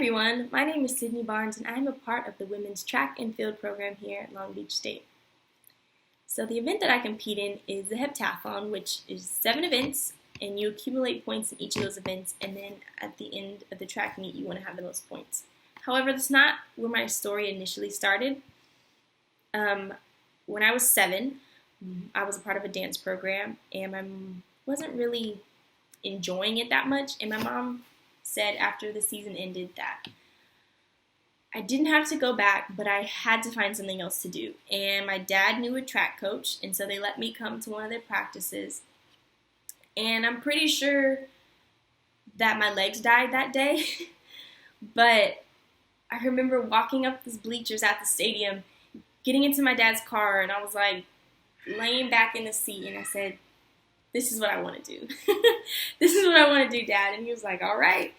everyone, my name is Sydney Barnes and I'm a part of the women's track and field program here at Long Beach State. So the event that I compete in is the heptathlon, which is 7 events, and you accumulate points in each of those events, and then at the end of the track meet you want to have the most points. However, that's not where my story initially started. When I was 7, I was a part of a dance program, and I wasn't really enjoying it that much, and my mom said after the season ended that I didn't have to go back, but I had to find something else to do. And my dad knew a track coach, and so they let me come to one of their practices. And I'm pretty sure that my legs died that day, but I remember walking up these bleachers at the stadium, getting into my dad's car, and I was like laying back in the seat, and I said, "This is what I want to do. This is what I want to do, Dad." And he was like, "All right."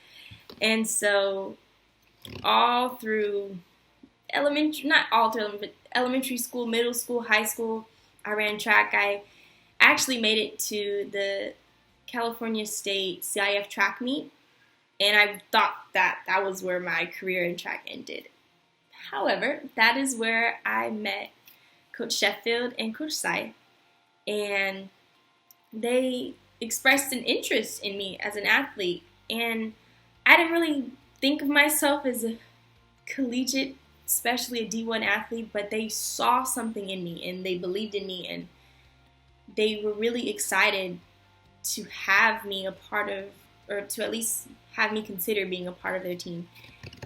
And so all through elementary school, middle school, high school, I ran track. I actually made it to the California State CIF track meet, and I thought that that was where my career in track ended. However, that is where I met Coach Sheffield and Coach Sy, and they expressed an interest in me as an athlete, and I didn't really think of myself as a collegiate, especially a D1 athlete, but they saw something in me, and they believed in me, and they were really excited to have me a part of, or to at least have me consider being a part of their team.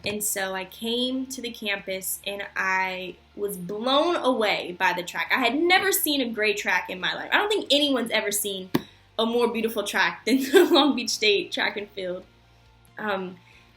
And so I came to the campus, and I was blown away by the track. I had never seen a gray track in my life. I don't think anyone's ever seen a more beautiful track than the Long Beach State track and field.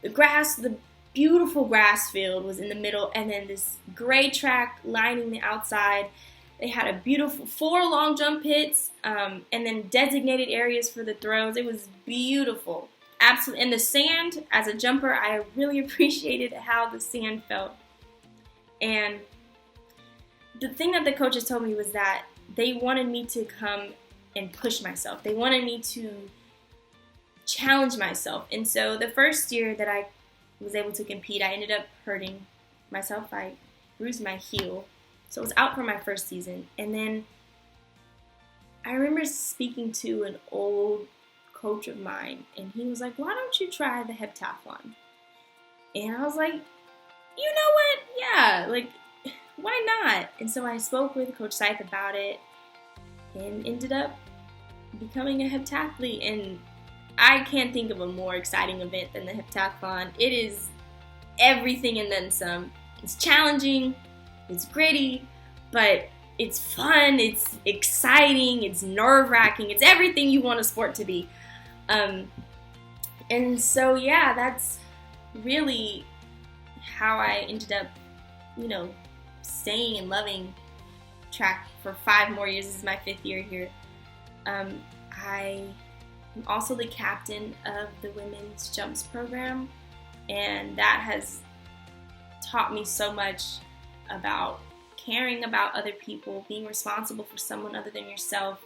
The beautiful grass field was in the middle, and then this gray track lining the outside. They had a beautiful 4 long jump hits, and then designated areas for the throws. It was beautiful. Absolutely. And the sand, as a jumper, I really appreciated how the sand felt. And the thing that the coaches told me was that they wanted me to come and push myself. They wanted me to challenge myself. And so the first year that I was able to compete, I ended up hurting myself. I bruised my heel. So I was out for my first season. And then I remember speaking to an old coach of mine, and he was like, "Why don't you try the heptathlon?" And I was like, "You know what? Yeah, like, why not?" And so I spoke with Coach Scythe about it and ended up becoming a heptathlete. And I can't think of a more exciting event than the heptathlon. It is everything and then some. It's challenging, it's gritty, but it's fun, it's exciting, it's nerve-wracking, it's everything you want a sport to be. And so, yeah, that's really how I ended up, staying and loving track for 5 more years. This is my 5th year here. I am also the captain of the women's jumps program, and that has taught me so much about caring about other people, being responsible for someone other than yourself,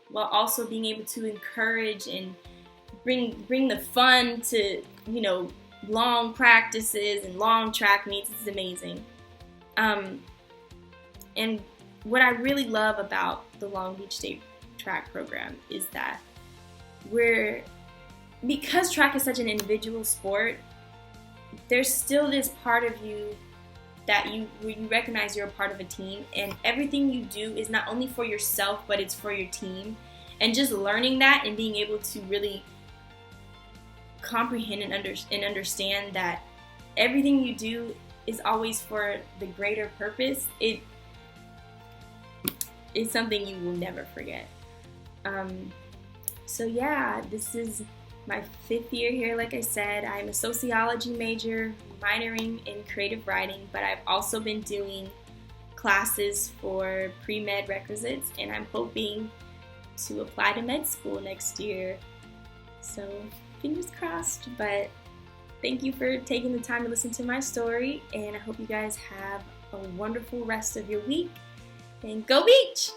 while also being able to encourage and bring the fun to, long practices and long track meets. It's amazing. And what I really love about the Long Beach State track program is that because track is such an individual sport, there's still this part of you where you recognize you're a part of a team, and everything you do is not only for yourself, but it's for your team. And just learning that and being able to really comprehend and understand that everything you do is always for the greater purpose, it is something you will never forget. So yeah, this is my 5th year here. Like I said, I'm a sociology major, minoring in creative writing, but I've also been doing classes for pre-med requisites, and I'm hoping to apply to med school next year. So fingers crossed, but thank you for taking the time to listen to my story, and I hope you guys have a wonderful rest of your week, and go Beach!